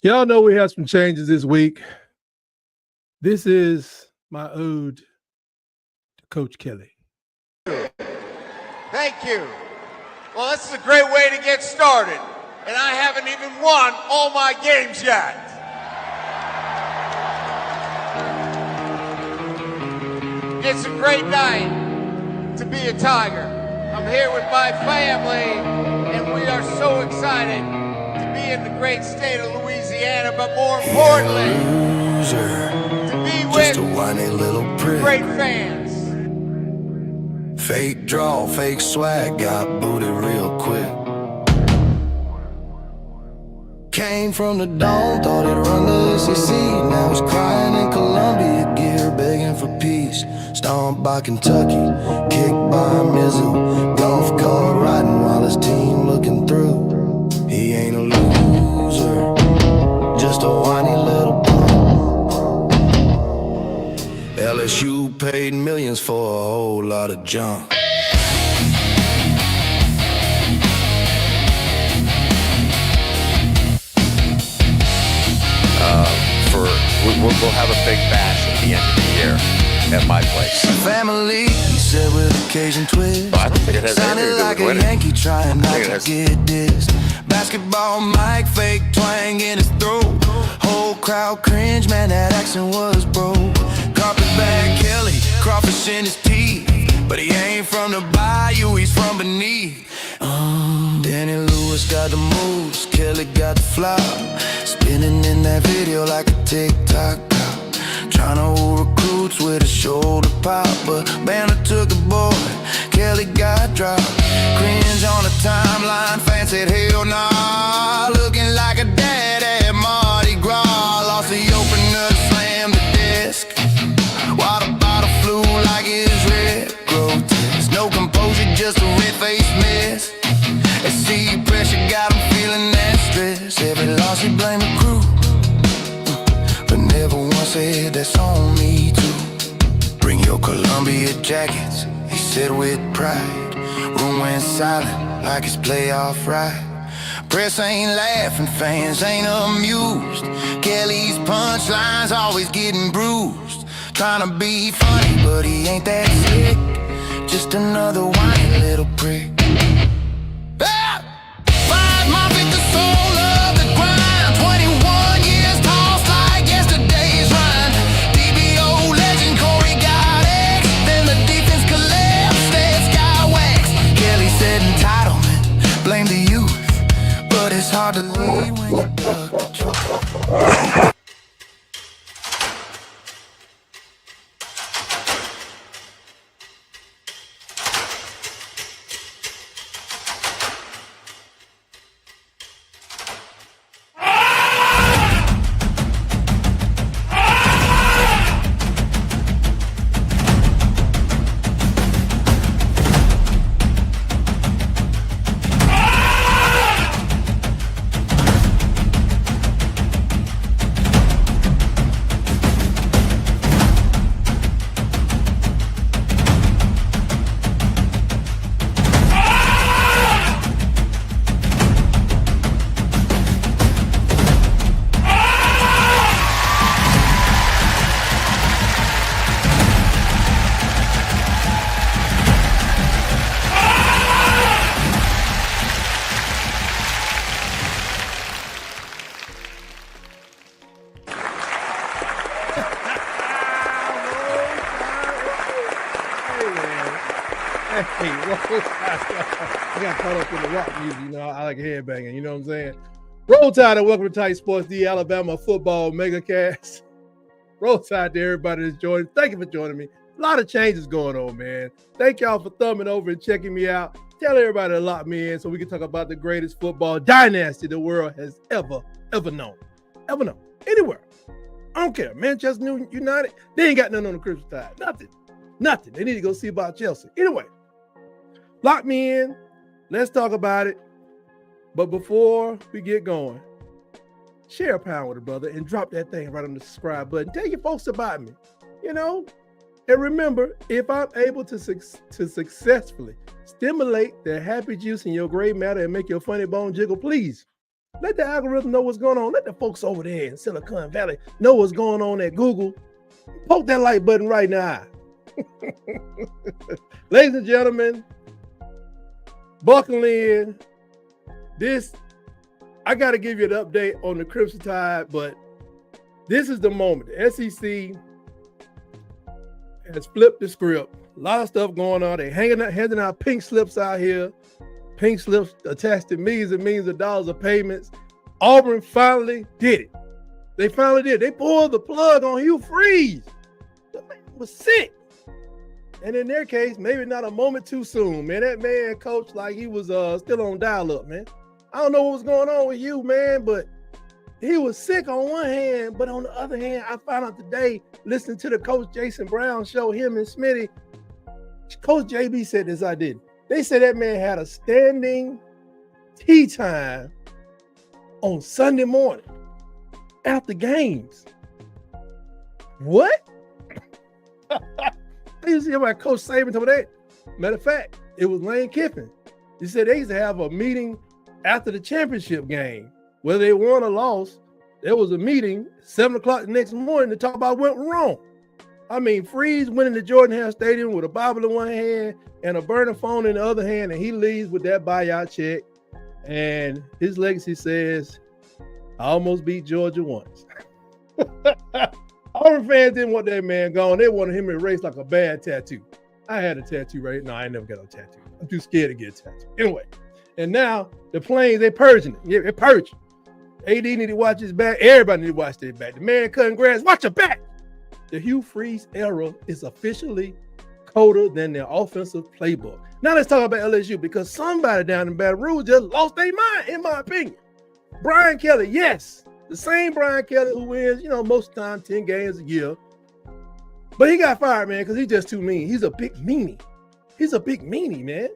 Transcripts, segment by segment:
Y'all know we have some changes this week. This is my ode to Coach Kelly. Thank you. Well, this is a great way to get started, and I haven't even won all my games yet. It's a great night to be a Tiger. I'm here with my family, and we are so excited to be in the great state of Louisiana, but more importantly, to be with great fans. Fake draw, fake swag, got booted real quick. Came from the dawn, thought he'd run the SEC. Now he's crying in Columbia gear, begging for peace. Stomped by Kentucky, kicked by Mizzou. Golf cart riding while his team looking through. He ain't a loser, just a whiny little punk. LSU paid millions for a whole lot of junk. We'll have a big bash at the end of the year at my place. Family, he said with a Cajun twist. I don't think it has anything to do like with a winning. Yankee trying not to get dissed. Basketball mic, fake twang in his throat. Whole crowd cringe, man, that accent was broke. Carpetbag Kelly, crawfish in his teeth. But he ain't from the bayou, he's from beneath. Danny Lewis got the moves, Kelly got the flop. Spinning in that video like a TikTok cop. Tryna hold recruits with a shoulder pop. But Banner took the boy, Kelly got dropped. Cringe on the timeline, fans said hell nah. Looking like a dad at Mardi Gras. Lost the opener, slammed the desk. Water bottle flew like his red grotesque. No composure, just a red-faced mess. SC pressure got him feeling that stress. Every loss he blamed the crew, but never once said that's on me too. Bring your Columbia jackets, he said with pride. Room went silent like it's playoff ride. Press ain't laughing, fans ain't amused. Kelly's punchlines always getting bruised. Trying to be funny, but he ain't that sick. Just another whiny little prick. I got caught up in the rock music. You know, I like headbanging. You know what I'm saying? Roll Tide and welcome to Tight Sports, the Alabama football megacast. Roll Tide to everybody that's joining. Thank you for joining me. A lot of changes going on, man. Thank y'all for thumbing over and checking me out. Tell everybody to lock me in so we can talk about the greatest football dynasty the world has ever known. Ever known. Anywhere. I don't care. Manchester United, they ain't got nothing on the Crimson Tide. Nothing. They need to go see about Chelsea. Anyway, lock me in. Let's talk about it. But before we get going, share a pound with a brother and drop that thing right on the subscribe button. Tell your folks about me, you know. And remember, if I'm able to successfully stimulate the happy juice in your gray matter and make your funny bone jiggle, please let the algorithm know what's going on. Let the folks over there in Silicon Valley know what's going on at Google. Poke that like button right now. Ladies and gentlemen, buckle in. I got to give you an update on the Crimson Tide, but this is the moment. The SEC has flipped the script. A lot of stuff going on. They're handing out pink slips out here. Pink slips attached to millions and millions of dollars of payments. Auburn finally did it. They finally did. They pulled the plug on Hugh Freeze. The man was sick. And in their case, maybe not a moment too soon, man. That man coached like he was still on dial-up, man. I don't know what was going on with you, man, but he was sick on one hand, but on the other hand, I found out today, listening to the Coach Jason Brown show, him and Smitty, Coach JB said this, I didn't. They said that man had a standing tea time on Sunday morning after games. What? I used to hear about Coach Saban told that. Matter of fact, it was Lane Kiffin. He said they used to have a meeting after the championship game. Whether they won or lost, there was a meeting 7 o'clock the next morning to talk about what went wrong. I mean, Freeze went into Jordan-Hare Stadium with a Bible in one hand and a burner phone in the other hand, and he leaves with that buyout check. And his legacy says, I almost beat Georgia once. Auburn fans didn't want that man gone. They wanted him erased like a bad tattoo. I had a tattoo, right? No, I ain't never got a tattoo. I'm too scared to get a tattoo. Anyway, and now the Plains, they purging it. Yeah, they're purging. AD need to watch his back. Everybody need to watch their back. The man cutting grass, watch your back. The Hugh Freeze era is officially colder than their offensive playbook. Now let's talk about LSU, because somebody down in Baton Rouge just lost their mind, in my opinion. Brian Kelly, yes, the same Brian Kelly who wins, most of the time 10 games a year. But he got fired, man, because he's just too mean. He's a big meanie. He's a big meanie, man.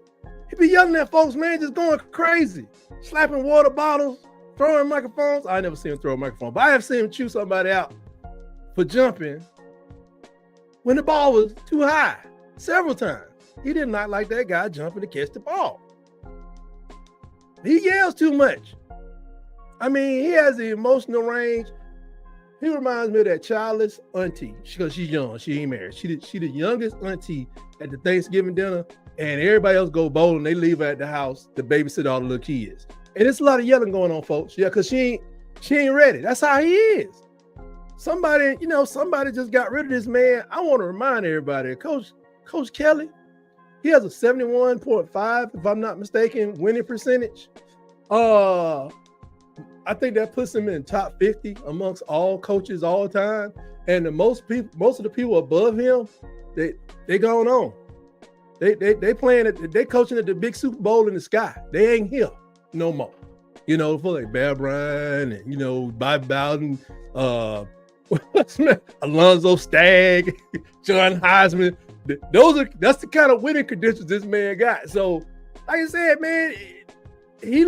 He be yelling at folks, man, just going crazy. Slapping water bottles, throwing microphones. I never seen him throw a microphone, but I have seen him chew somebody out for jumping when the ball was too high several times. He did not like that guy jumping to catch the ball. He yells too much. I mean, he has the emotional range. He reminds me of that childless auntie, because she's young. She ain't married. She the youngest auntie at the Thanksgiving dinner, and everybody else go bowling. They leave her at the house to babysit all the little kids. And it's a lot of yelling going on, folks. Yeah, because she ain't ready. That's how he is. Somebody just got rid of this man. I want to remind everybody, Coach Kelly, he has a 71.5, if I'm not mistaken, winning percentage. I think that puts him in top 50 amongst all coaches all time. And most of the people above him, they going on. They coaching at the big Super Bowl in the sky. They ain't here no more. For like Bear Bryant and Bobby Bowden, Alonzo Stagg, John Heisman. That's the kind of winning credentials this man got. So, like I said, man, he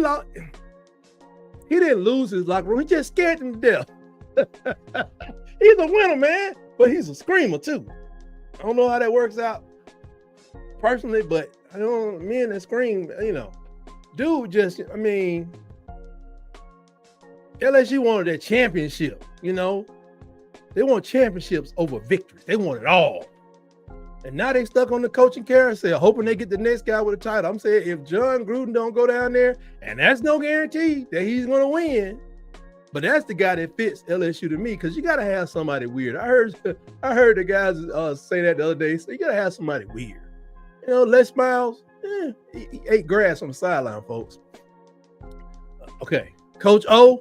didn't lose his locker room. He just scared him to death. He's a winner, man, but he's a screamer too. I don't know how that works out personally, but men that scream, dude just, LSU wanted that championship, They want championships over victories. They want it all. And now they stuck on the coaching carousel, hoping they get the next guy with a title. I'm saying if John Gruden don't go down there, and that's no guarantee that he's going to win, but that's the guy that fits LSU to me, because you got to have somebody weird. I heard the guys say that the other day. So you got to have somebody weird. Les Miles, he ate grass on the sideline, folks. Okay, Coach O,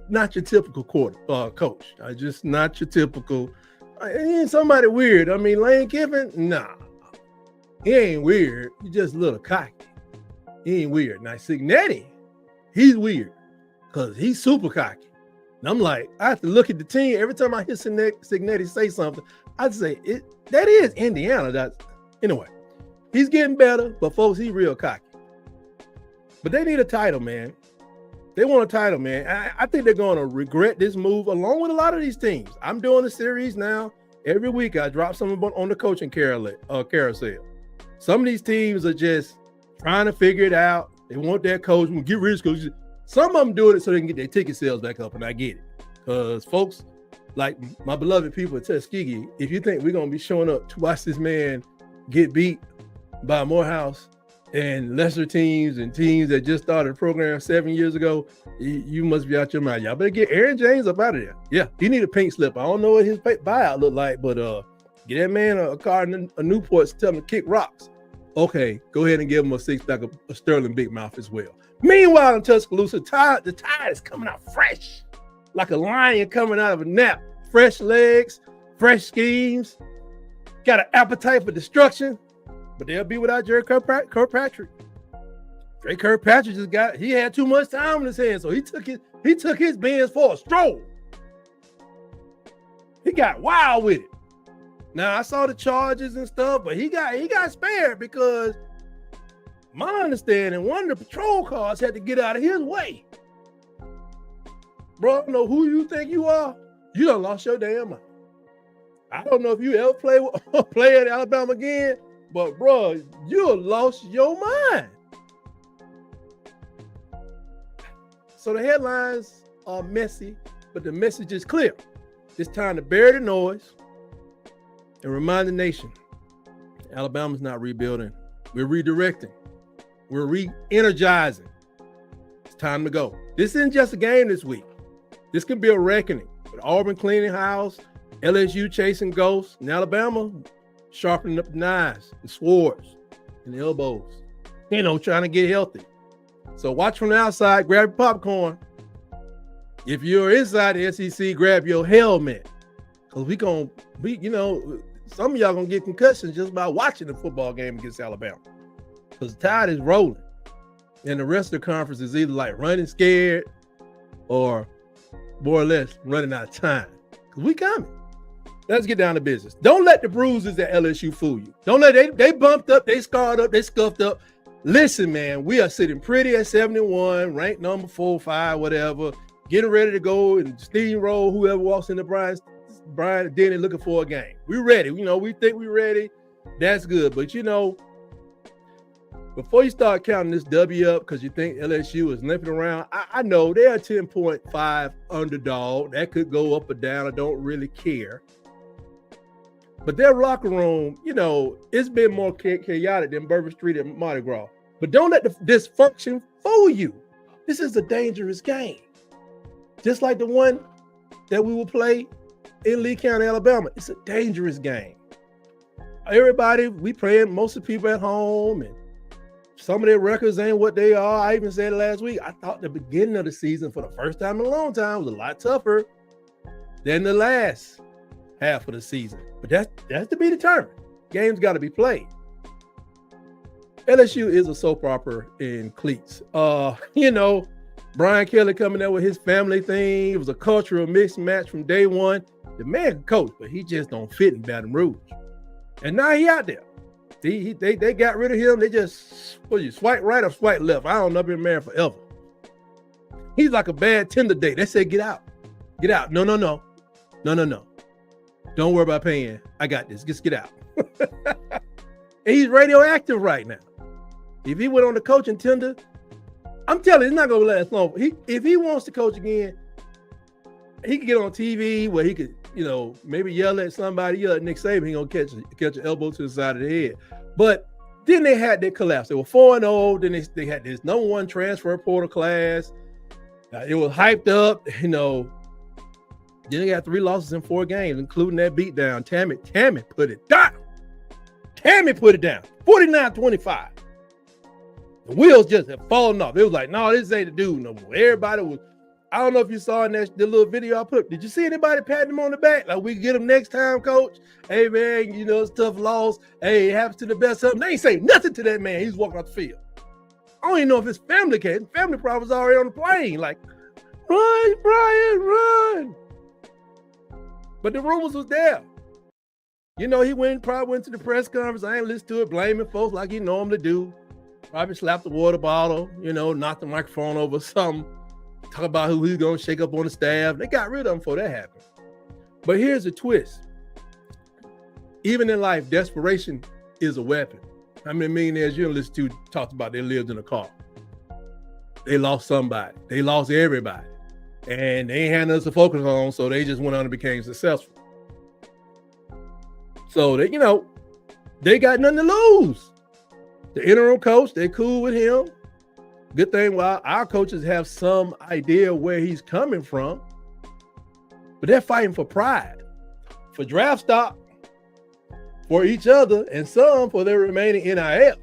not your typical coach. Just not your typical. He ain't somebody weird. I mean, Lane Kiffin, nah, he ain't weird. He just a little cocky. He ain't weird. Now Signetti, he's weird because he's super cocky. And I'm like, I have to look at the team every time I hear Signetti say something. I'd say that is Indiana. Anyway, he's getting better, but folks, he's real cocky. But they need a title, man. They want a title, man. I think they're going to regret this move along with a lot of these teams. I'm doing a series now. Every week I drop something on the coaching carousel. Some of these teams are just trying to figure it out. They want their coach. Get rid of coaches. Some of them doing it so they can get their ticket sales back up, and I get it. Because folks, like my beloved people at Tuskegee, if you think we're going to be showing up to watch this man get beat by Morehouse and lesser teams and teams that just started a program 7 years ago, you must be out your mind. Y'all better get Aaron James up out of there. Yeah, he need a pink slip. I don't know what his buyout look like, but get that man a car in a Newport, tell him to kick rocks. Okay, go ahead and give him a six-pack of Sterling Big Mouth as well. Meanwhile, in Tuscaloosa, the tide is coming out fresh, like a lion coming out of a nap. Fresh legs, fresh schemes, got an appetite for destruction. But they'll be without Jerry Kirkpatrick. Jerry Kirkpatrick he had too much time in his hands, so he took his Benz for a stroll. He got wild with it. Now I saw the charges and stuff, but he got spared because my understanding, one of the patrol cars had to get out of his way. Bro, I don't know who you think you are. You done lost your damn mind. I don't know if you ever play at Alabama again. But, bro, you lost your mind. So the headlines are messy, but the message is clear. It's time to bury the noise and remind the nation, Alabama's not rebuilding. We're redirecting. We're re-energizing. It's time to go. This isn't just a game this week. This could be a reckoning. With Auburn cleaning house, LSU chasing ghosts, and Alabama sharpening up the knives, the swords, and the elbows. Trying to get healthy. So watch from the outside, grab your popcorn. If you're inside the SEC, grab your helmet. Because some of y'all gonna get concussions just by watching the football game against Alabama. Because the tide is rolling. And the rest of the conference is either like running scared or more or less running out of time. Because we coming. Let's get down to business. Don't let the bruises at LSU fool you. Don't let they bumped up, they scarred up, they scuffed up. Listen, man, we are sitting pretty at 71, ranked number 4, 5, whatever, getting ready to go and steamroll whoever walks into Brian and Denny looking for a game. We're ready. We think we're ready. That's good. But before you start counting this W up because you think LSU is limping around, I know they're a 10.5 underdog. That could go up or down. I don't really care. But their locker room, it's been more chaotic than Bourbon Street and Mardi Gras. But don't let the dysfunction fool you. This is a dangerous game. Just like the one that we will play in Lee County, Alabama. It's a dangerous game. Everybody, we playing most of the people at home, and some of their records ain't what they are. I even said it last week. I thought the beginning of the season for the first time in a long time was a lot tougher than the last half of the season. But that's to be determined. Games got to be played. LSU is a soap opera in cleats. Brian Kelly coming out with his family thing. It was a cultural mismatch from day one. The man can coach, but he just don't fit in Baton Rouge. And now he out there. They got rid of him. They just swipe right or swipe left. I don't know. I've been married forever. He's like a bad Tinder date. They say get out. Get out. No. Don't worry about paying. I got this. Just get out. And he's radioactive right now. If he went on the coaching Tinder, I'm telling you, it's not going to last long. If he wants to coach again, he could get on TV where he could, maybe yell at somebody, yell at Nick Saban. He going to catch an elbow to the side of the head. But then they had their collapse. They were 4-0. Then they had this number one transfer portal class. It was hyped up, Then they got 3 losses in 4 games, including that beatdown. Tammy put it down. Tammy put it down, 49-25. The wheels just have fallen off. It was like, no, this ain't the dude no more. Everybody was, I don't know if you saw in the little video I put. Did you see anybody patting him on the back? Like, we can get him next time, coach. Hey, man, you know, it's tough loss. Hey, it happens to the best of them. They ain't say nothing to that man. He's walking off the field. I don't even know if his family came. His family probably was already on the plane. Like, run, Brian, run. But the rumors was there. You know, he probably went to the press conference. I ain't listened to it, blaming folks like he normally do. Probably slapped the water bottle, you know, knocked the microphone over something. Talk about who he's going to shake up on the staff. They got rid of him before that happened. But here's the twist. Even in life, desperation is a weapon. How many millionaires you listen to talked about they lived in a car? They lost somebody. They lost everybody. And they ain't had nothing to focus on, so they just went on and became successful. So, they, you know, they got nothing to lose. The interim coach, they cool with him. Good thing, while our coaches have some idea where he's coming from, but they're fighting for pride, for draft stock, for each other, and some for their remaining NIL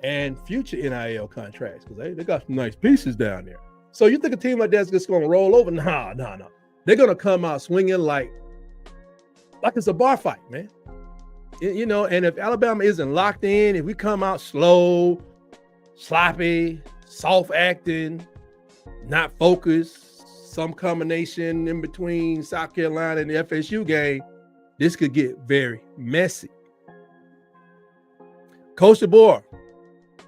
and future NIL contracts, because they got some nice pieces down there. So you think a team like that's just going to roll over? Nah. They're going to come out swinging like it's a bar fight, man. You know, and if Alabama isn't locked in, if we come out slow, sloppy, soft acting, not focused, some combination in between South Carolina and the FSU game, this could get very messy. Coach DeBoer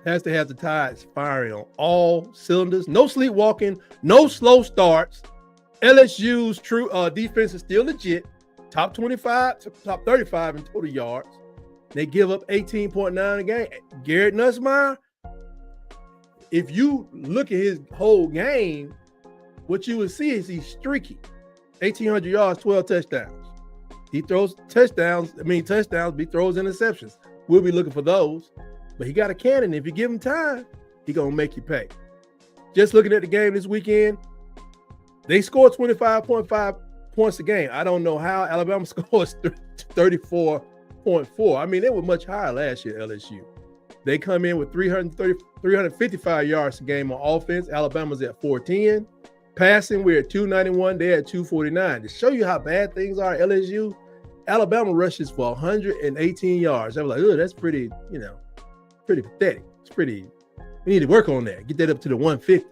has to have the Tides firing on all cylinders. No sleepwalking, no slow starts. LSU's true defense is still legit. Top 25 to top 35 in total yards. They give up 18.9 a game. Garrett Nussmeier, if you look at his whole game, what you would see is he's streaky. 1,800 yards, 12 touchdowns. He throws touchdowns, but he throws interceptions. We'll be looking for those. But he got a cannon. If you give him time, he's going to make you pay. Just looking at the game this weekend, they scored 25.5 points a game. I don't know how Alabama scores 34.4. I mean, they were much higher last year, LSU. They come in with 355 yards a game on offense. Alabama's at 410. Passing, we're at 291. They're at 249. To show you how bad things are at LSU, Alabama rushes for 118 yards. I was like, oh, that's pretty, you know, pretty pathetic. We need to work on that. Get that up to the 150s.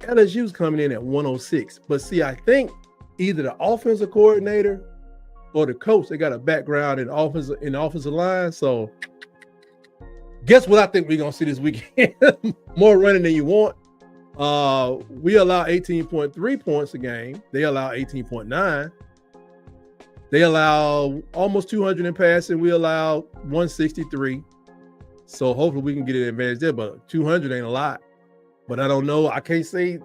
LSU's coming in at 106. But see, I think either the offensive coordinator or the coach, they got a background in offensive line. So guess what I think we're going to see this weekend? More running than you want. We allow 18.3 points a game. They allow 18.9. They allow almost 200 in passing. We allow 163. So hopefully we can get an advantage there, but 200 ain't a lot. But I don't know. I can't say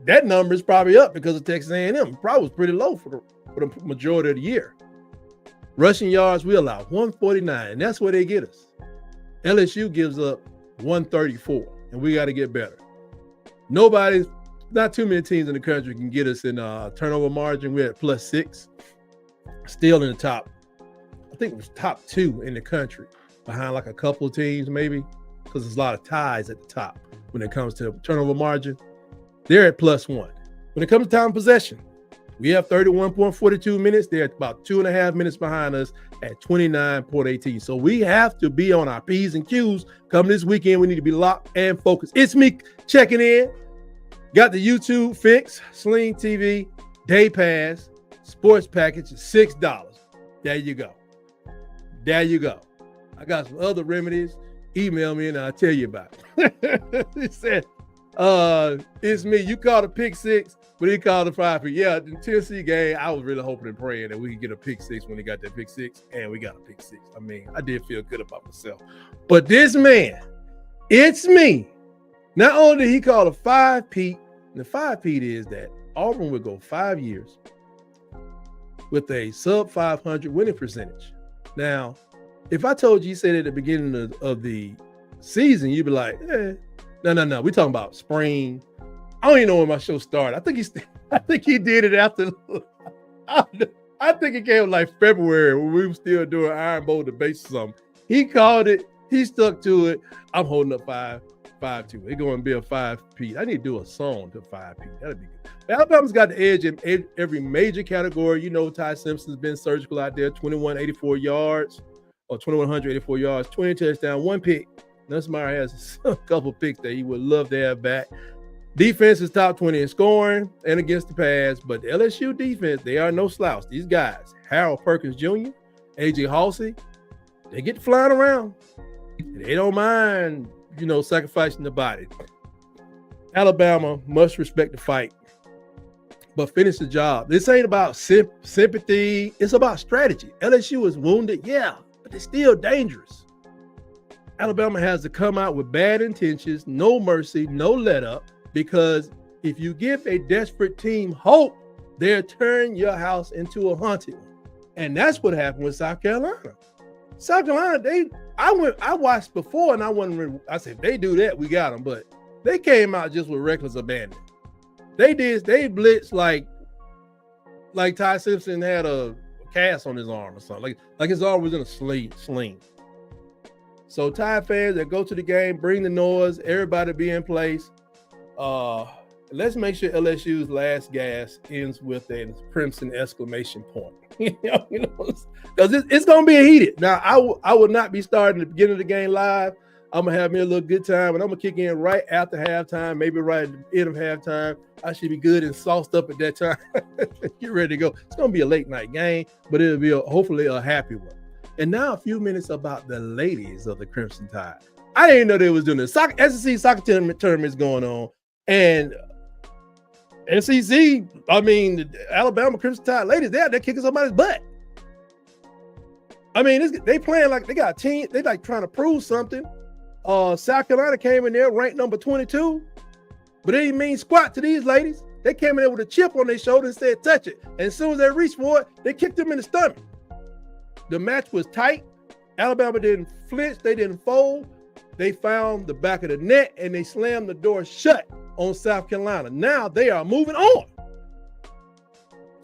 that number is probably up because of Texas A&M. Probably was pretty low for the majority of the year. Rushing yards, we allow 149, and that's where they get us. LSU gives up 134, and we got to get better. Not too many teams in the country can get us in turnover margin. We're at +6, still in the top. I think it was top 2 in the country, behind like a couple of teams maybe, because there's a lot of ties at the top when it comes to turnover margin. They're at +1. When it comes to time of possession, we have 31.42 minutes. They're about 2.5 minutes behind us at 29.18. So we have to be on our P's and Q's. Come this weekend, we need to be locked and focused. It's me checking in. Got the YouTube fix, Sling TV, Day Pass, sports package, $6. There you go. I got some other remedies. Email me and I'll tell you about it. He said, it's me. You called a pick 6, but he called a 5. Yeah, the Tennessee game, I was really hoping and praying that we could get a pick 6 when he got that pick 6, and we got a pick 6. I mean, I did feel good about myself. But this man, it's me. Not only did he call a 5-peat, and the 5-peat is that Auburn would go 5 years with a sub 500 winning percentage. Now, if I told you said at the beginning of the season, you'd be like, no. We're talking about spring. I don't even know when my show started. I think he did it after. I I think it came like February when we were still doing Iron Bowl debates or something. He called it. He stuck to it. I'm holding up 5-2. It's going to be a 5P. I need to do a song to 5P. That'd be good. Alabama's got the edge in every major category. You know, Ty Simpson's been surgical out there. 2,184 yards or 2,184 yards, 20 touchdowns, 1 pick. Nussmeier has a couple picks that he would love to have back. Defense is top 20 in scoring and against the pass, but the LSU defense, they are no slouch. These guys, Harold Perkins Jr., A.J. Halsey, they get flying around. They don't mind, sacrificing the body. Alabama must respect the fight, but finish the job. This ain't about sympathy. It's about strategy. LSU is wounded, yeah, but they're still dangerous. Alabama has to come out with bad intentions, no mercy, no let up, because if you give a desperate team hope, they'll turn your house into a haunted one. And that's what happened with South Carolina. South Carolina, I watched before and I said, they do that, we got them, but they came out just with reckless abandon. They blitzed like Ty Simpson had a cast on his arm or something, like his arm was in a sling. So Tide fans that go to the game, bring the noise, everybody be in place. Let's make sure LSU's last gas ends with a crimson exclamation point. Because it's going to be heated. Now, I will not be starting the beginning of the game live. I'm going to have me a little good time, and I'm going to kick in right after halftime, maybe right at the end of halftime. I should be good and sauced up at that time. Get ready to go. It's going to be a late night game, but it'll be hopefully a happy one. And now a few minutes about the ladies of the Crimson Tide. I didn't know they was doing this. SEC soccer tournament is going on. And SEC, the Alabama Crimson Tide ladies, they're kicking somebody's butt. They playing like they got a team. They like trying to prove something. South Carolina came in there ranked number 22, but they didn't mean squat to these ladies. They came in there with a chip on their shoulder and said, touch it. And as soon as they reached for it, they kicked them in the stomach. The match was tight. Alabama didn't flinch. They didn't fold. They found the back of the net and they slammed the door shut on South Carolina. Now they are moving on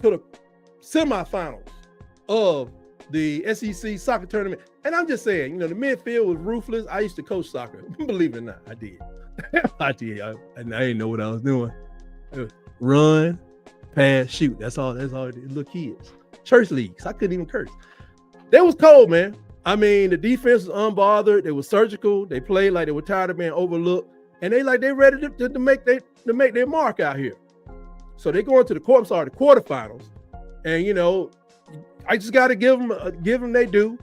to the semifinals of the SEC soccer tournament. And I'm just saying, the midfield was ruthless. I used to coach soccer. Believe it or not, I did. I did. I didn't know what I was doing. Run, pass, shoot. That's all little kids. Church leagues. I couldn't even curse. They was cold, man. The defense was unbothered. They were surgical. They played like they were tired of being overlooked. And they ready to make their mark out here. So they go into the quarterfinals. And, I just got to give them they do.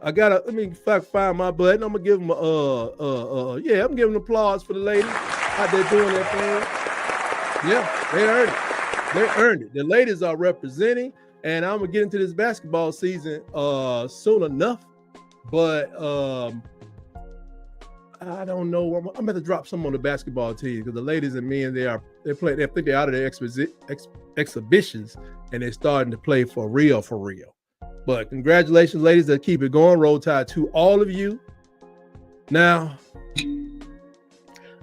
Let me find my button. I'm going to give them I'm giving applause for the ladies out there doing that thing. Yeah, they earned it. They earned it. The ladies are representing. And I'm going to get into this basketball season soon enough. But I don't know. I'm going to drop some on the basketball team because the ladies and men, they think they're out of their exhibitions and they're starting to play for real. But congratulations, ladies, that keep it going. Roll Tide to all of you. Now,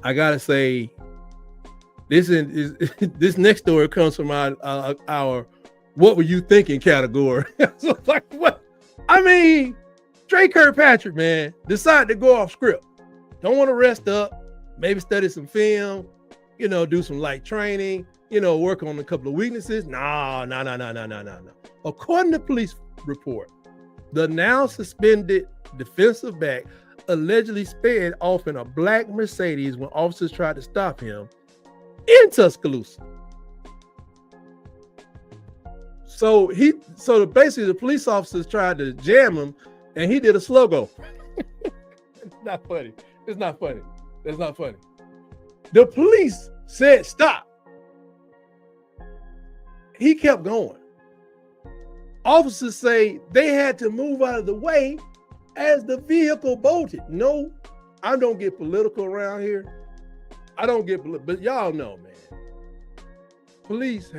I got to say, this next story comes from our what were you thinking category. So like, what? Trey Kirkpatrick, man, decided to go off script. Don't want to rest up, maybe study some film, do some light training, work on a couple of weaknesses. No. According to police report, the now suspended defensive back allegedly sped off in a black Mercedes when officers tried to stop him in Tuscaloosa. So basically the police officers tried to jam him and he did a slow-go. It's not funny. That's not funny. The police said stop. He kept going. Officers say they had to move out of the way as the vehicle bolted. No, I don't get political around here. But y'all know, man. Police,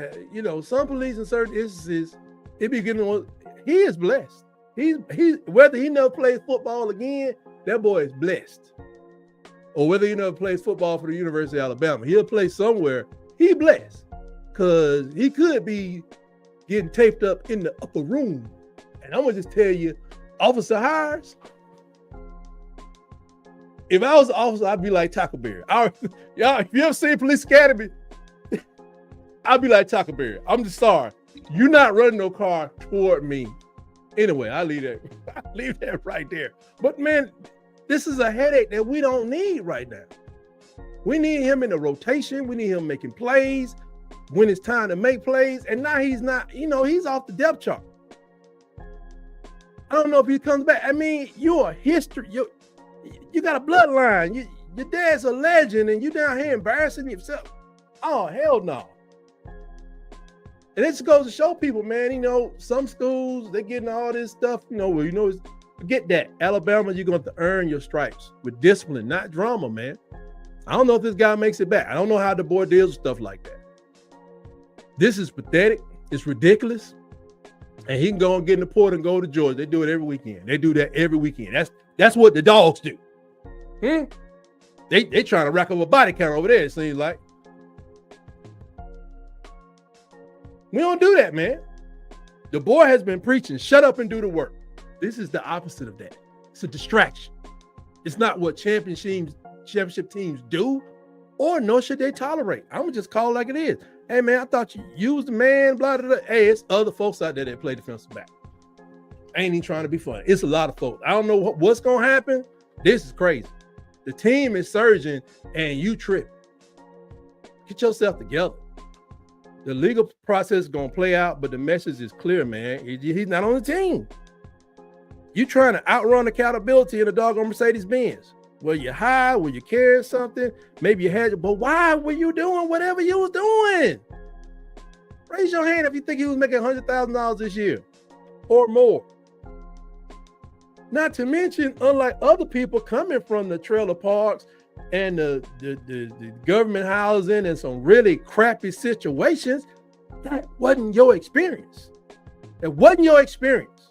some police in certain instances, it be getting on. He is blessed. He whether he never plays football again, that boy is blessed. Or whether he never plays football for the University of Alabama, he'll play somewhere. He blessed because he could be getting taped up in the upper room. And I'm gonna just tell you, officer hires. If I was an officer, I'd be like Tackleberry. Y'all, if you ever seen Police Academy, I'd be like Tackleberry. I'm just sorry. You're not running no car toward me. Anyway, I leave that right there. But man, this is a headache that we don't need right now. We need him in the rotation. We need him making plays when it's time to make plays. And now he's not, he's off the depth chart. I don't know if he comes back. I mean, you're a history. You got a bloodline. Your dad's a legend, and you down here embarrassing yourself. Oh, hell no. And it just goes to show people, man, some schools, they're getting all this stuff, forget that. Alabama, you're going to have to earn your stripes with discipline, not drama, man. I don't know if this guy makes it back. I don't know how the boy deals with stuff like that. This is pathetic. It's ridiculous. And he can go and get in the port and go to Georgia. They do it every weekend. They do that every weekend. That's what the dogs do. They trying to rack up a body count over there, it seems like. We don't do that, man. The boy has been preaching, shut up and do the work. This is the opposite of that. It's a distraction. It's not what championship teams do, or nor should they tolerate. I'm going to just call it like it is. Hey, man, I thought you was the man, blah, blah, blah. Hey, it's other folks out there that play defensive back. I ain't even trying to be funny. It's a lot of folks. I don't know what's going to happen. This is crazy. The team is surging, and you tripping. Get yourself together. The legal process is going to play out, but the message is clear, man. He's not on the team. You trying to outrun accountability in a doggone Mercedes-Benz. Were you high? Were you carrying something? Maybe you had, but why were you doing whatever you was doing? Raise your hand if you think he was making $100,000 this year or more. Not to mention, unlike other people coming from the trailer parks and the government housing and some really crappy situations, that wasn't your experience. That wasn't your experience.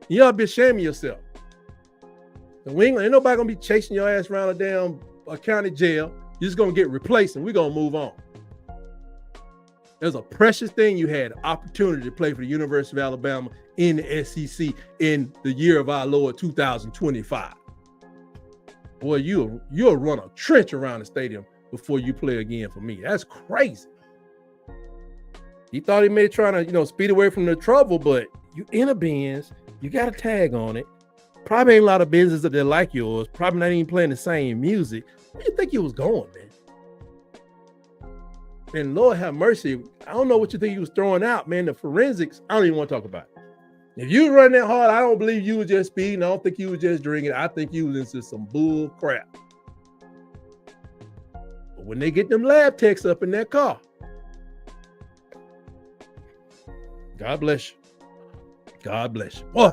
You ought to be ashamed of yourself. Ain't nobody gonna be chasing your ass around a damn county jail. You're just gonna get replaced and we're gonna move on. There's a precious thing you had, an opportunity to play for the University of Alabama in the SEC in the year of our Lord 2025. Boy, you'll run a trench around the stadium before you play again for me. That's crazy. He thought he may try to, speed away from the trouble, but you in a Benz, you got a tag on it. Probably ain't a lot of business that they're like yours. Probably not even playing the same music. Where do you think he was going, man? And Lord have mercy, I don't know what you think he was throwing out, man. The forensics, I don't even want to talk about it. If you run that hard, I don't believe you was just speeding. I don't think you was just drinking. I think you was into some bull crap. But when they get them lab techs up in that car, God bless you. God bless you. Boy.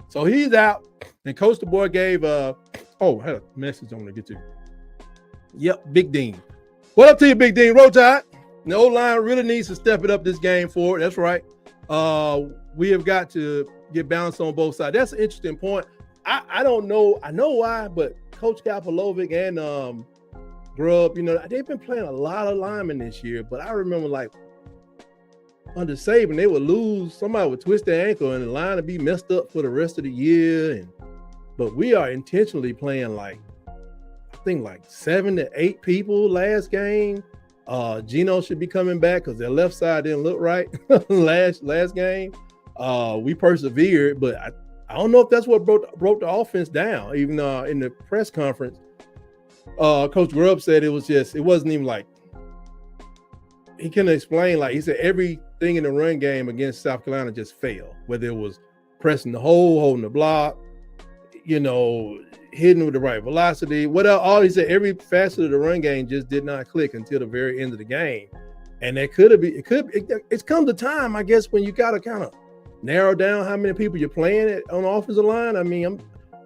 So he's out. And Coach the boy gave I had a message I want to get to. Yep, Big Dean. What up to you, Big Dean? Roll Tide. The O-line really needs to step it up this game forward. That's right. We have got to get balance on both sides. That's an interesting point. I don't know. I know why, but Coach Kapolovic and Grubb, they've been playing a lot of linemen this year. But I remember under Saban, they would lose. Somebody would twist their ankle and the line would be messed up for the rest of the year. But we are intentionally playing I think 7 to 8 people last game. Geno should be coming back because their left side didn't look right last game. We persevered, but I don't know if that's what broke the offense down. Even in the press conference, Coach Grubb said it wasn't even he couldn't explain. He said everything in the run game against South Carolina just failed, whether it was pressing the hole, holding the block, hitting with the right velocity. All he said, every facet of the run game just did not click until the very end of the game. And it's come to time, I guess, when you got to kind of narrow down how many people you're playing on the offensive line. I mean,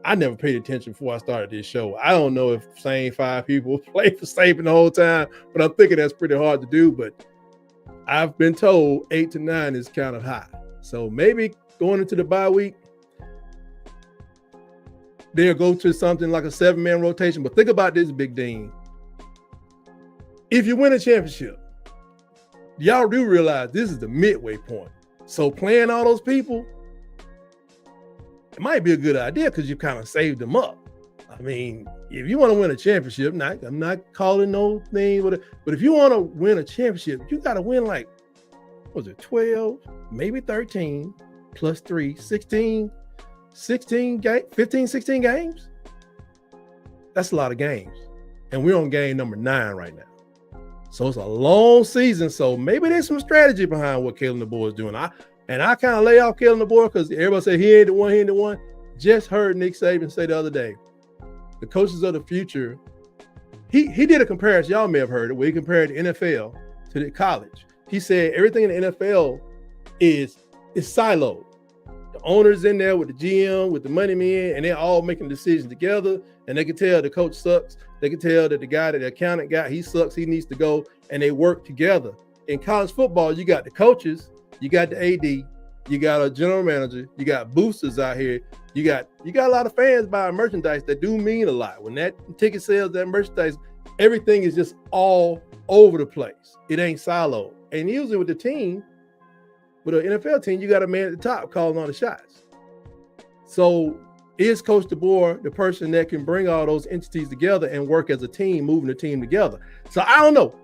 I never paid attention before I started this show. I don't know if same 5 people played for Saban the whole time, but I'm thinking that's pretty hard to do. But I've been told 8 to 9 is kind of high. So maybe going into the bye week, they'll go to something like a 7-man rotation. But think about this, Big Dean. If you win a championship, y'all do realize this is the midway point. So playing all those people, it might be a good idea because you kind of saved them up. I mean, if you want to win a championship, I'm not calling no thing, but if you want to win a championship, you got to win like, what was it, 12, maybe 13, plus 3, 16 15, 16 games? That's a lot of games. And we're on game number 9 right now. So it's a long season. So maybe there's some strategy behind what Kalen DeBoer is doing. I kind of lay off Kalen DeBoer because everybody say he ain't the one. Just heard Nick Saban say the other day, the coaches of the future, he did a comparison. Y'all may have heard it, where he compared the NFL to the college. He said everything in the NFL is siloed. The owner's in there with the GM, with the money men, and they're all making decisions together. And they can tell the coach sucks. They can tell that the accountant guy, he sucks. He needs to go, and they work together. In college football, you got the coaches, you got the AD, you got a general manager, you got boosters out here. You got a lot of fans buying merchandise that do mean a lot. When that ticket sales, that merchandise, everything is just all over the place. It ain't siloed. And usually with the team, with an NFL team, you got a man at the top calling all the shots. So is Coach DeBoer the person that can bring all those entities together and work as a team, moving the team together? So I don't know.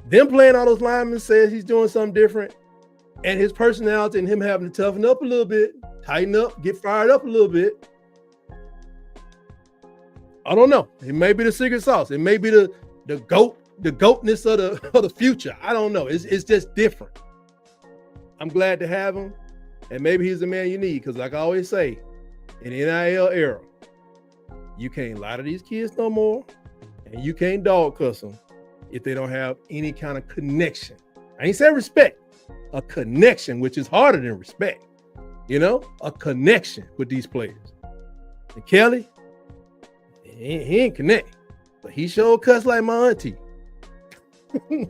Them playing all those linemen says he's doing something different. And his personality and him having to toughen up a little bit, tighten up, get fired up a little bit. I don't know. It may be the secret sauce. It may be the goatness of the future. I don't know. It's just different. I'm glad to have him. And maybe he's the man you need. Because like I always say, in the NIL era, you can't lie to these kids no more. And you can't dog cuss them if they don't have any kind of connection. I ain't saying respect. A connection, which is harder than respect, a connection with these players. And Kelly, he ain't connect, but he sure cuss like my auntie.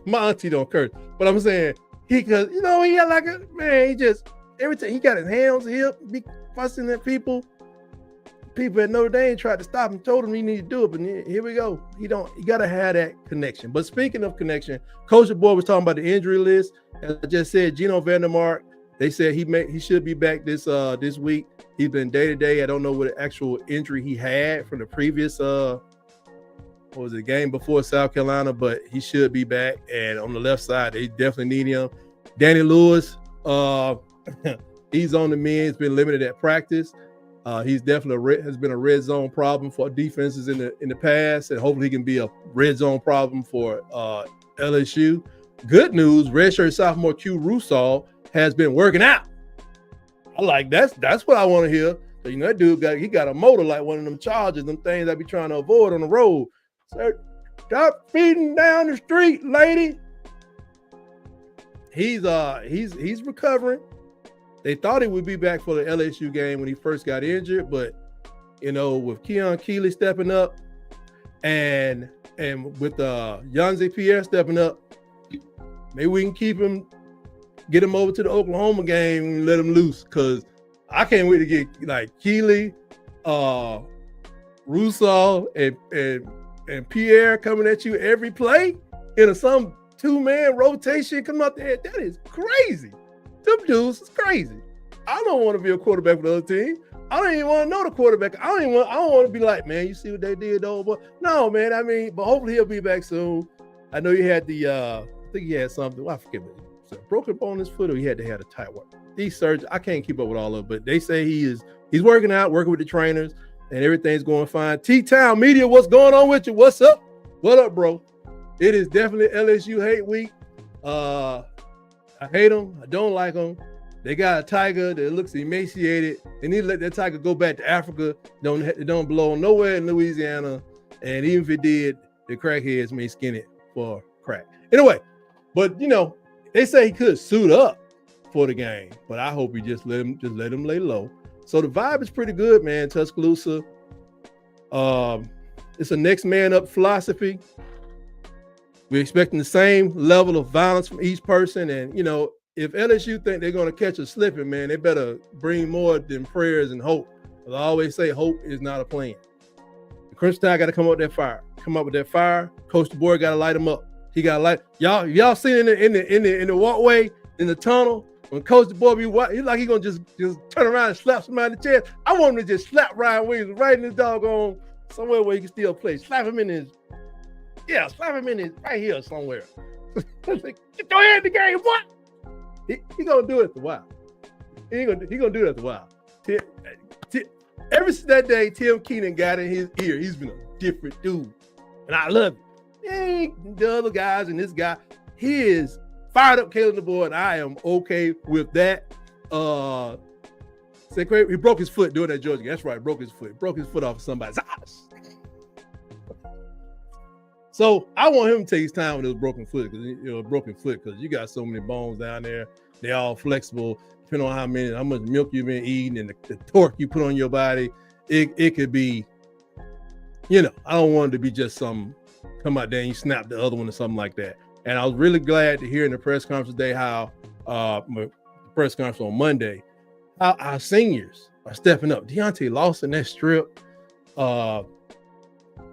My auntie don't curse, but I'm saying he got like a man. He just every time he got his hands on his hip, be fussing at people. People at Notre Dame tried to stop him, told him he needed to do it, but here we go. He got to have that connection. But speaking of connection, Coach DeBoer was talking about the injury list. As I just said, Geno Vandermark, they said he should be back this week. He's been day to day. I don't know what actual injury he had from the previous game before South Carolina, but he should be back. And on the left side, they definitely need him. Danny Lewis, he's on the mend. He's been limited at practice. He's definitely has been a red zone problem for defenses in the past, and hopefully he can be a red zone problem for LSU. Good news, redshirt sophomore Q Rusall has been working out. I like that's what I want to hear. So, that dude got a motor like one of them Chargers, them things I be trying to avoid on the road. So stop feeding down the street, lady. He's recovering. They thought he would be back for the LSU game when he first got injured, but with Keon Keeley stepping up and with Yanzi Pierre stepping up, maybe we can get him over to the Oklahoma game and let him loose. Cause I can't wait to get like Keeley, Rusall, and Pierre coming at you every play in some 2-man rotation coming up there. That is crazy. Them dudes is crazy. I don't want to be a quarterback for the other team. I don't even want to know the quarterback. I don't want to be like, man, you see what they did though? But no, man, but hopefully he'll be back soon. I know he had I think he had something. I forget what it was. Broken bone in his foot, or he had to have a tight work. These surgeons, I can't keep up with all of it, but they say he's working out, working with the trainers, and everything's going fine. T-Town Media, what's going on with you? What's up? What up, bro? It is definitely LSU hate week. I hate them. I don't like them. They got a tiger that looks emaciated. They need to let that tiger go back to Africa. It don't belong nowhere in Louisiana. And even if it did, the crackheads may skin it for crack. Anyway, but they say he could suit up for the game. But I hope he just let him lay low. So the vibe is pretty good, man. Tuscaloosa. It's a next man up philosophy. We're expecting the same level of violence from each person. And, if LSU think they're going to catch a slipping, man, they better bring more than prayers and hope. As I always say, hope is not a plan. The Crimson Tide got to come up with that fire. Coach DeBoer got to light them up. He got to light. Y'all seen in the walkway, in the tunnel, when Coach the boy be what, he's like he gonna just turn around and slap somebody in the chest. I want him to just slap Ryan Williams right in his doggone somewhere where he can still play. Slap him in his right here somewhere. Like, get your head in the game, what? He gonna do it after a while. He gonna do it after a while. Ever since that day, Tim Keenan got in his ear. He's been a different dude, and I love it. He ain't the other guys and this guy. He is fired up, Caleb DeBoer, and I am okay with that. He broke his foot doing that Georgia game. That's right, broke his foot off of somebody's ass. So I want him to take his time with his broken foot because you got so many bones down there. They're all flexible, depending on how much milk you've been eating and the torque you put on your body. It could be, I don't want it to be just some come out there and you snap the other one or something like that. And I was really glad to hear in the press conference today how press conference on Monday, how our seniors are stepping up. Deontay Lawson, that strip, the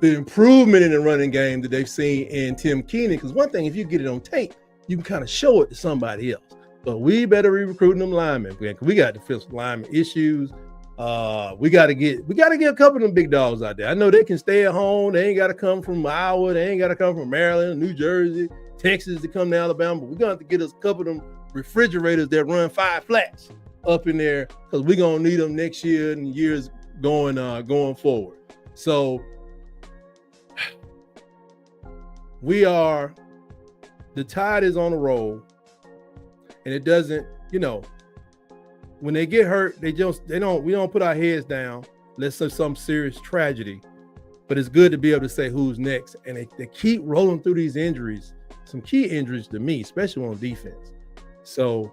improvement in the running game that they've seen in Tim Keenan. Because one thing, if you get it on tape, you can kind of show it to somebody else. But we better be recruiting them linemen. We got to fix lineman issues. We got to get a couple of them big dogs out there. I know they can stay at home. They ain't got to come from Iowa. They ain't got to come from Maryland, New Jersey, Texas to come to Alabama. But we're going to have to get us a couple of them refrigerators that run 5 flats up in there because we're going to need them next year and years going forward. So the tide is on the roll, and it doesn't, when they get hurt, we don't put our heads down unless there's some serious tragedy. But it's good to be able to say who's next. And they keep rolling through these injuries, some key injuries to me, especially on defense. So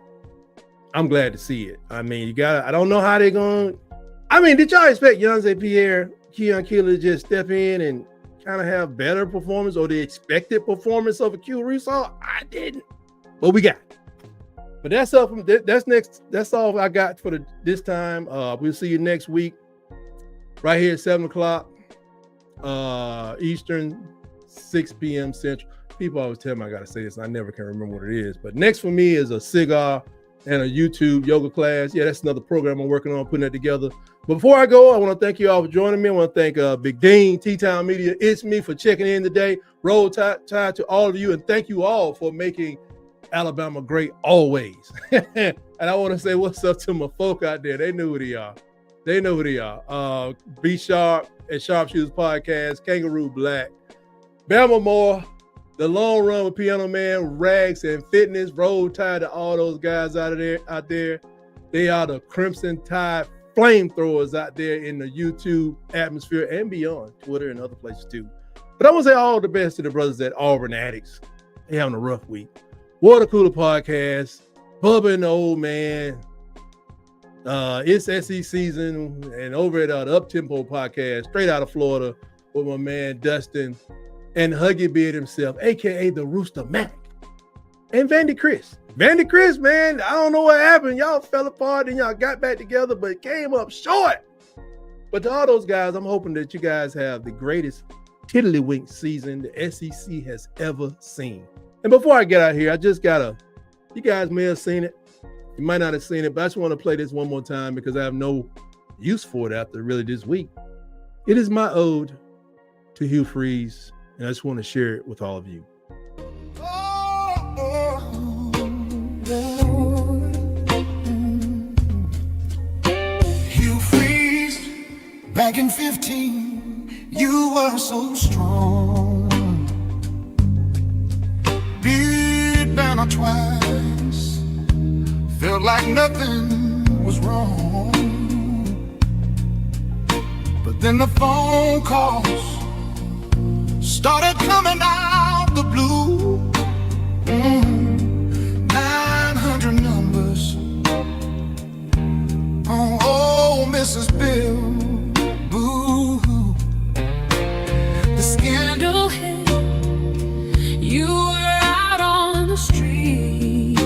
I'm glad to see it. I mean, I don't know how they're going. I mean, did y'all expect Yonze Pierre, Keon Keeler to just step in and kind of have better performance or the expected performance of a Q Resort? I didn't, but we got it. But that's up. That's next. That's all I got for this time. We'll see you next week, right here at 7:00 Eastern, 6 p.m. Central. People always tell me I gotta say this, and I never can remember what it is. But next for me is a cigar and a YouTube yoga class. Yeah, that's another program I'm working on putting that together. But before I go, I want to thank you all for joining me. I want to thank Big Dean, T-Town Media, It's Me for checking in today. Roll Tide to all of you, and thank you all for making Alabama great always. And I want to say what's up to my folk out there. They know who they are. Be Sharp at Sharpshooters Podcast, Kangaroo Black, Bama Moore, The Long Run with Piano Man, Rags and Fitness. Roll Tide to all those guys out there. They are the Crimson Tide flamethrowers out there in the YouTube atmosphere and beyond, Twitter and other places too. But I want to say all the best to the brothers at Auburn Addicts. They having a rough week. Water Cooler Podcast, Bubba and the Old Man. It's SEC season, and over at the Uptempo Podcast, straight out of Florida, with my man Dustin and Huggy Beard himself, aka the Rooster Mac, and Vandy Chris. Vandy Chris, man, I don't know what happened. Y'all fell apart and y'all got back together, but it came up short. But to all those guys, I'm hoping that you guys have the greatest tiddlywink season the SEC has ever seen. And before I get out here, you guys may have seen it. You might not have seen it, but I just want to play this one more time because I have no use for it after really this week. It is my ode to Hugh Freeze, and I just want to share it with all of you. Hugh Freeze, back in 15, you were so strong. Beat down twice, felt like nothing was wrong. But then the phone calls started coming out the blue. 900 numbers on old Mrs. Bill. Boo. The scandal hit. You were out on the street.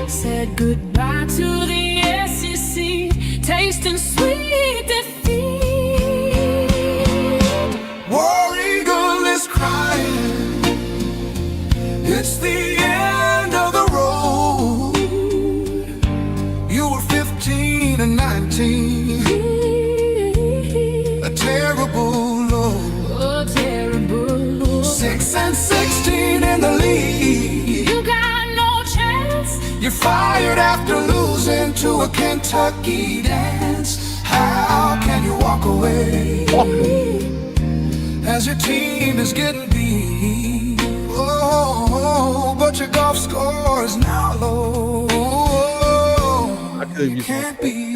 Said goodbye to the SEC, tasting sweet defeat. War Eagle is crying. It's the end of the road. 19. A terrible low. 6 and 16 in the league. You got no chance. You're fired after losing to a Kentucky dance. How can you walk away as your team is getting beat? Oh, but your golf score is now low. You can't be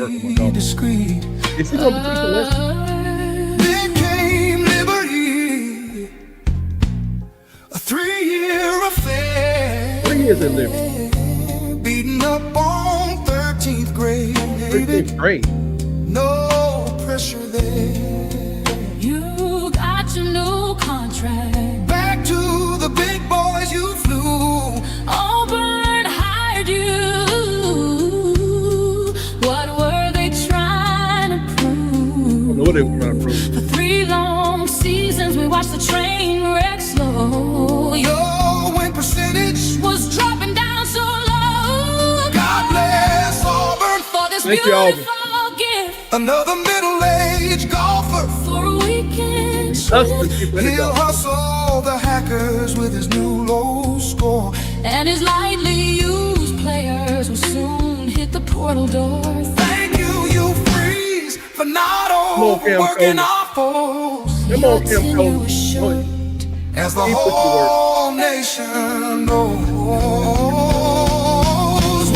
discreet. Is he gonna be teaching lessons? Became Liberty, a 3-year affair. 3 years in Liberty. Beating up on 13th grade. 13th grade. No pressure there. You got your new contract. Back to the big boys you flew. Auburn hired you. What were they trying to prove? I know what they were trying to prove. For 3 long seasons, we watched the train wreck slow. Your win percentage Was dropping down so low. God bless Auburn. For this Thank you, Auburn. beautiful gift. Another middle-aged golfer. For a weekend Us trip. the people that He'll go. hustle the hackers with his new low score. And his lightly used players will soon hit the portal door. Thank you, you freeze, for not on, Cam overworking Coleman. our foes. Come on, Kim Tenure Coleman. was short. As the Keep with the whole nation knows,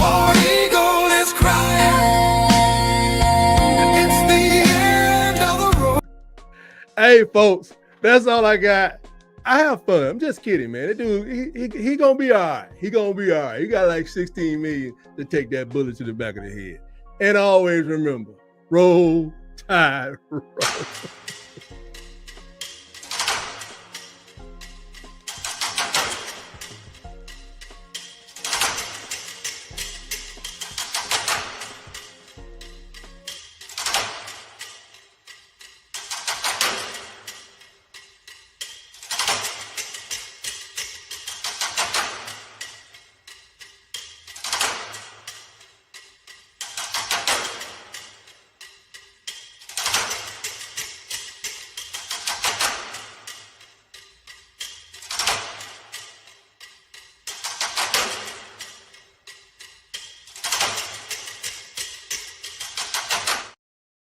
War Eagle is crying. It's the end of the road. Hey, folks, that's all I got. I have fun. I'm just kidding, man. That dude, he gonna be all right. He gonna be all right. He got like 16 million to take that bullet to the back of the head. And always remember, roll, tide, roll.